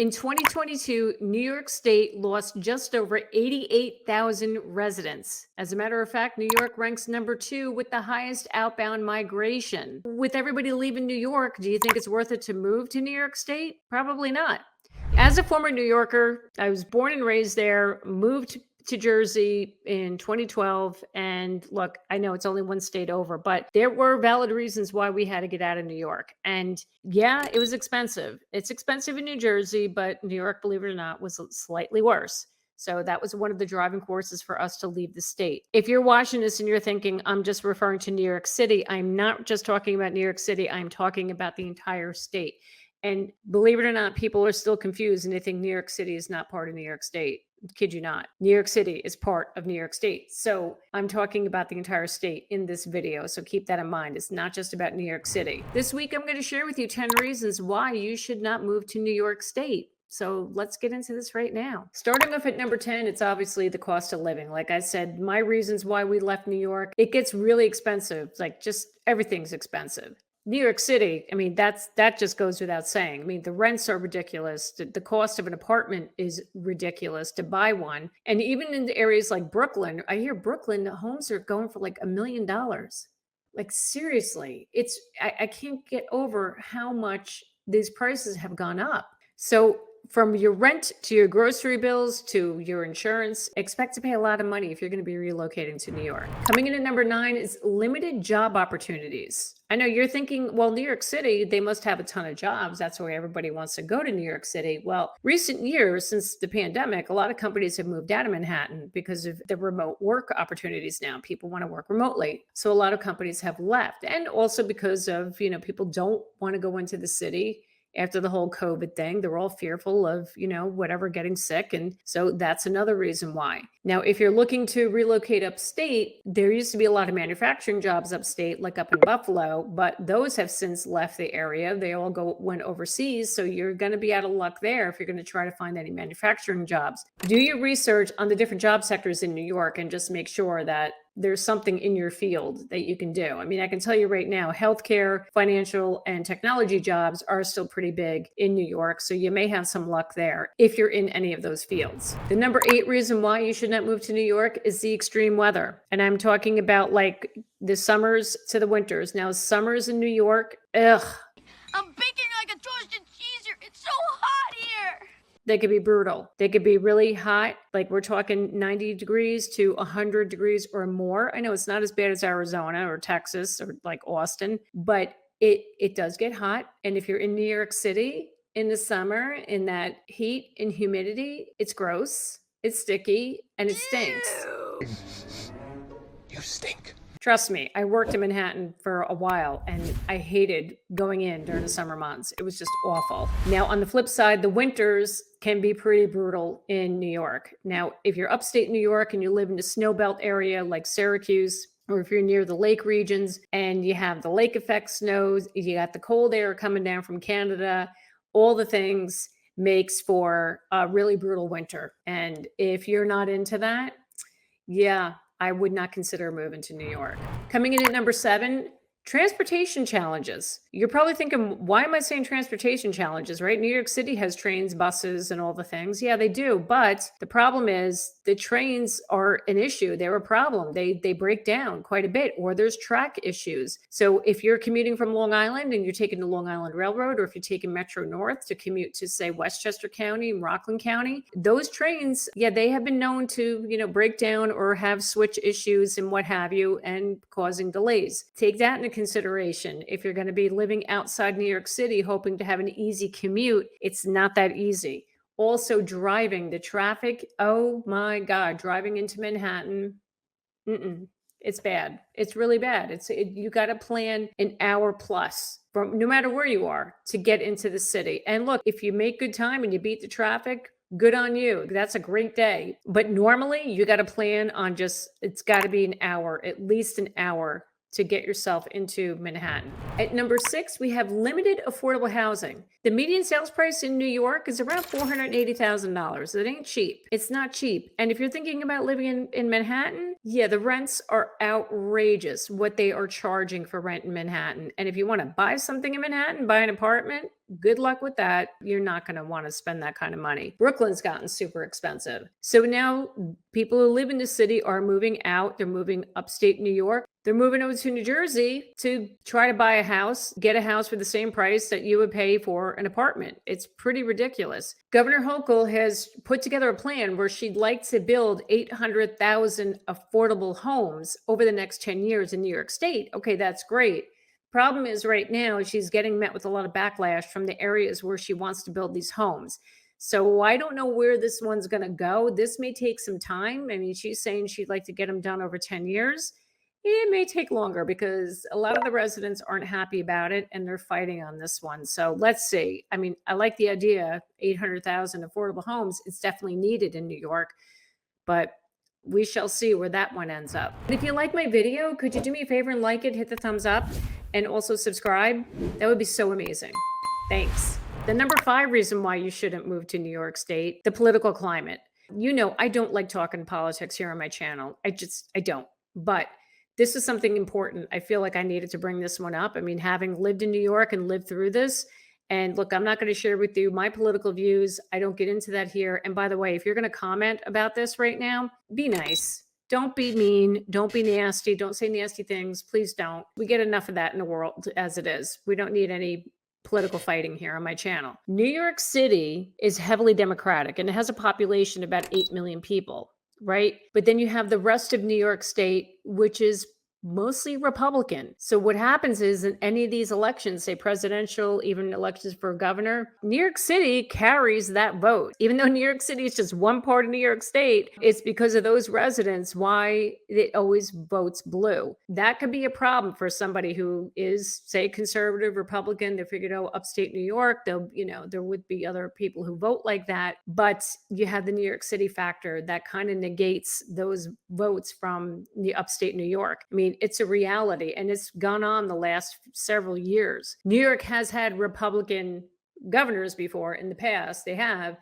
In 2022, New York State lost just over 88,000 residents. As a matter of fact, New York ranks number 2 with the highest outbound migration. With everybody leaving New York, do you think it's worth it to move to New York State? Probably not. As a former New Yorker, I was born and raised there, moved to Jersey in 2012. And look, I know it's only one state over, but there were valid reasons why we had to get out of New York. And yeah, it was expensive. It's expensive in New Jersey, but New York, believe it or not, was slightly worse. So that was one of the driving forces for us to leave the state. If you're watching this and you're thinking, I'm just referring to New York City, I'm not just talking about New York City. I'm talking about the entire state. And believe it or not, people are still confused and they think New York City is not part of New York State. Kid you not. New York City is part of New York State. So I'm talking about the entire state in this video. So keep that in mind. It's not just about New York City. This week, I'm going to share with you 10 reasons why you should not move to New York State. So let's get into this right now. Starting off at number 10, it's obviously the cost of living. Like I said, my reasons why we left New York, it gets really expensive. Like just everything's expensive. New York City, I mean, that just goes without saying. I mean, the rents are ridiculous. The cost of an apartment is ridiculous to buy one. And even in the areas like Brooklyn, I hear Brooklyn homes are going for like $1 million. Like seriously, I can't get over how much these prices have gone up. So from your rent to your grocery bills to your insurance, expect to pay a lot of money if you're going to be relocating to New York. Coming in at number 9 is limited job opportunities. I know you're thinking, well, New York City, they must have a ton of jobs. That's why everybody wants to go to New York City. Well, recent years since the pandemic, a lot of companies have moved out of Manhattan because of the remote work opportunities now. People want to work remotely. So a lot of companies have left. And also because of, people don't want to go into the city. After the whole COVID thing, they're all fearful of, whatever, getting sick. And so that's another reason why. Now, if you're looking to relocate upstate, there used to be a lot of manufacturing jobs upstate, like up in Buffalo, but those have since left the area. They all went overseas. So you're going to be out of luck there if you're going to try to find any manufacturing jobs. Do your research on the different job sectors in New York and just make sure that there's something in your field that you can do. I mean, I can tell you right now, healthcare, financial, and technology jobs are still pretty big in New York. So you may have some luck there if you're in any of those fields. The number 8 reason why you should not move to New York is the extreme weather. And I'm talking about like the summers to the winters. Now, summers in New York, ugh. I'm baking like a toasted cheeser. It's so hot here. They could be brutal. They could be really hot. Like we're talking 90 degrees to 100 degrees or more. I know it's not as bad as Arizona or Texas or like Austin, but it does get hot. And if you're in New York City in the summer, in that heat and humidity, it's gross, it's sticky, and it stinks. Ew. You stink. Trust me, I worked in Manhattan for a while and I hated going in during the summer months. It was just awful. Now, on the flip side, the winters can be pretty brutal in New York. Now, if you're upstate New York and you live in a snowbelt area like Syracuse, or if you're near the lake regions and you have the lake effect snows, you got the cold air coming down from Canada, all the things makes for a really brutal winter. And if you're not into that, yeah, I would not consider moving to New York. Coming in at number 7, transportation challenges. You're probably thinking, why am I saying transportation challenges, right? New York City has trains, buses, and all the things. Yeah, they do. But the problem is the trains are an issue. They're a problem. They break down quite a bit, or there's track issues. So if you're commuting from Long Island and you're taking the Long Island Railroad, or if you're taking Metro North to commute to, say, Westchester County and Rockland County, those trains, yeah, they have been known to, break down or have switch issues and what have you, and causing delays. Take that into consideration. If you're going to be living outside New York City, hoping to have an easy commute, it's not that easy. Also, driving, the traffic, oh my God, driving into Manhattan, it's bad. It's really bad. You got to plan an hour plus from no matter where you are to get into the city. And look, if you make good time and you beat the traffic, good on you. That's a great day. But normally you got to plan on it's got to be an hour, at least an hour, to get yourself into Manhattan. At number 6, we have limited affordable housing. The median sales price in New York is around $480,000. It ain't cheap. It's not cheap. And if you're thinking about living in Manhattan, yeah, the rents are outrageous what they are charging for rent in Manhattan. And if you want to buy something in Manhattan, buy an apartment, good luck with that. You're not going to want to spend that kind of money. Brooklyn's gotten super expensive. So now people who live in the city are moving out. They're moving upstate New York. They're moving over to New Jersey to try to buy a house, get a house for the same price that you would pay for an apartment. It's pretty ridiculous. Governor Hochul has put together a plan where she'd like to build 800,000 affordable homes over the next 10 years in New York State. Okay, that's great. Problem is right now she's getting met with a lot of backlash from the areas where she wants to build these homes. So I don't know where this one's going to go. This may take some time. I mean, she's saying she'd like to get them done over 10 years. It may take longer because a lot of the residents aren't happy about it and they're fighting on this one. So let's see. I mean, I like the idea, 800,000 affordable homes. It's definitely needed in New York, but we shall see where that one ends up. And if you like my video, could you do me a favor and like it, hit the thumbs up, and also subscribe? That would be so amazing. Thanks. The number 5 reason why you shouldn't move to New York State, the political climate. You know, I don't like talking politics here on my channel. I don't. But this is something important. I feel like I needed to bring this one up. I mean, having lived in New York and lived through this, and look, I'm not going to share with you my political views. I don't get into that here. And by the way, if you're going to comment about this right now, be nice. Don't be mean. Don't be nasty. Don't say nasty things. Please don't. We get enough of that in the world as it is. We don't need any political fighting here on my channel. New York City is heavily Democratic and it has a population of about 8 million people, right? But then you have the rest of New York State, which is mostly Republican. So what happens is in any of these elections, say presidential, even elections for governor, New York City carries that vote. Even though New York City is just one part of New York State, it's because of those residents why it always votes blue. That could be a problem for somebody who is, say, conservative, Republican. They figured, oh, upstate New York, they'll, there would be other people who vote like that. But you have the New York City factor that kind of negates those votes from the upstate New York. I mean, it's a reality, and it's gone on the last several years. New York has had Republican governors before in the past. They have,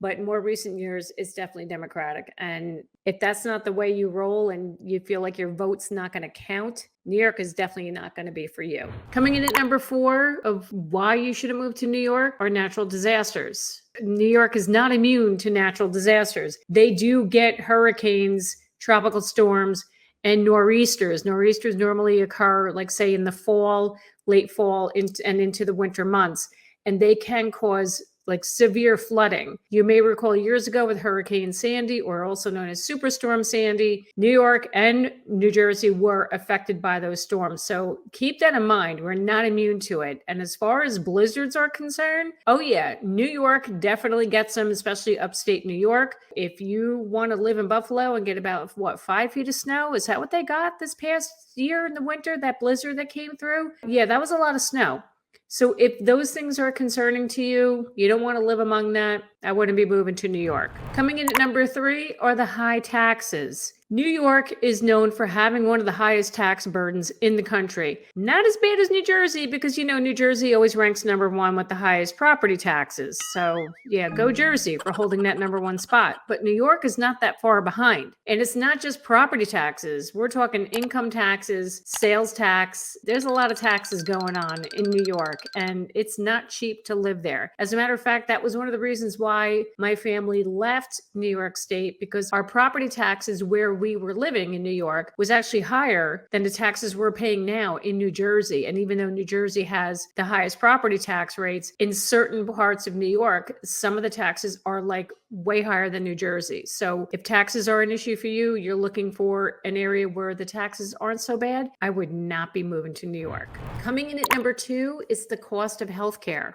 but in more recent years, it's definitely Democratic. And if that's not the way you roll and you feel like your vote's not going to count, New York is definitely not going to be for you. Coming in at number 4 of why you shouldn't move to New York are natural disasters. New York is not immune to natural disasters. They do get hurricanes, tropical storms, and nor'easters. Nor'easters normally occur, like say in the fall, late fall, and into the winter months. And they can cause like severe flooding. You may recall years ago with Hurricane Sandy, or also known as Superstorm Sandy, New York and New Jersey were affected by those storms. So keep that in mind. We're not immune to it. And as far as blizzards are concerned, oh yeah, New York definitely gets them, especially upstate New York. If you want to live in Buffalo and get about, 5 feet of snow, is that what they got this past year in the winter, that blizzard that came through? Yeah, that was a lot of snow. So if those things are concerning to you, you don't want to live among that, I wouldn't be moving to New York. Coming in at number 3 are the high taxes. New York is known for having one of the highest tax burdens in the country. Not as bad as New Jersey, because New Jersey always ranks number 1 with the highest property taxes. So yeah, go Jersey for holding that number 1 spot. But New York is not that far behind. And it's not just property taxes. We're talking income taxes, sales tax. There's a lot of taxes going on in New York, and it's not cheap to live there. As a matter of fact, that was one of the reasons why my family left New York State, because our property taxes where we were living in New York was actually higher than the taxes we're paying now in New Jersey. And even though New Jersey has the highest property tax rates, in certain parts of New York, some of the taxes are like way higher than New Jersey. So if taxes are an issue for you, you're looking for an area where the taxes aren't so bad, I would not be moving to New York. Coming in at number 2 is the cost of healthcare.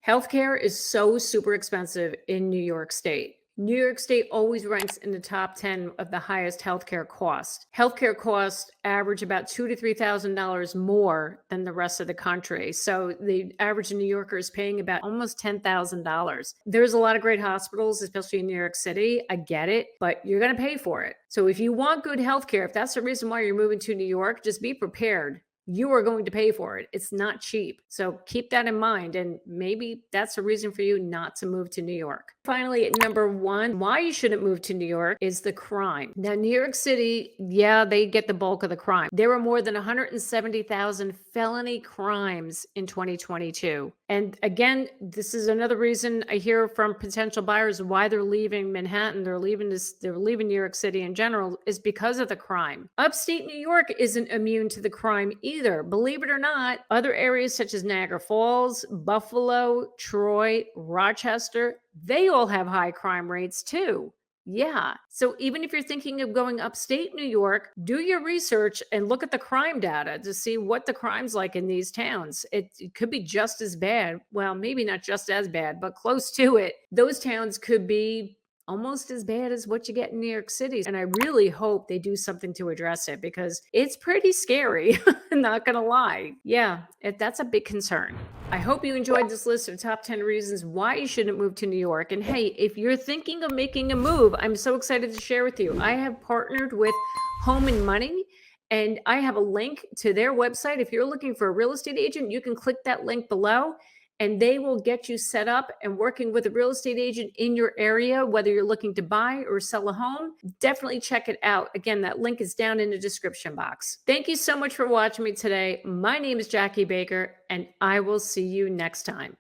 Healthcare is so super expensive in New York State. New York State always ranks in the top 10 of the highest healthcare costs. Healthcare costs average about $2,000 to $3,000 more than the rest of the country. So the average New Yorker is paying about almost $10,000. There's a lot of great hospitals, especially in New York City. I get it, but you're going to pay for it. So if you want good healthcare, if that's the reason why you're moving to New York, just be prepared you are going to pay for it. It's not cheap. So keep that in mind. And maybe that's a reason for you not to move to New York. Finally, at number one, why you shouldn't move to New York is the crime. Now, New York City, yeah, they get the bulk of the crime. There were more than 170,000 felony crimes in 2022. And again, this is another reason I hear from potential buyers why they're leaving Manhattan, they're leaving New York City in general, is because of the crime. Upstate New York isn't immune to the crime either. Believe it or not, other areas such as Niagara Falls, Buffalo, Troy, Rochester, they all have high crime rates too. Yeah. So even if you're thinking of going upstate New York, do your research and look at the crime data to see what the crime's like in these towns. It could be just as bad. Well, maybe not just as bad, but close to it. Those towns could be almost as bad as what you get in New York City. And I really hope they do something to address it because it's pretty scary. Not going to lie. Yeah, that's a big concern. I hope you enjoyed this list of top 10 reasons why you shouldn't move to New York. And hey, if you're thinking of making a move, I'm so excited to share with you. I have partnered with Home and Money, and I have a link to their website. If you're looking for a real estate agent, you can click that link below and they will get you set up and working with a real estate agent in your area, whether you're looking to buy or sell a home. Definitely check it out. Again, that link is down in the description box. Thank you so much for watching me today. My name is Jackie Baker, and I will see you next time.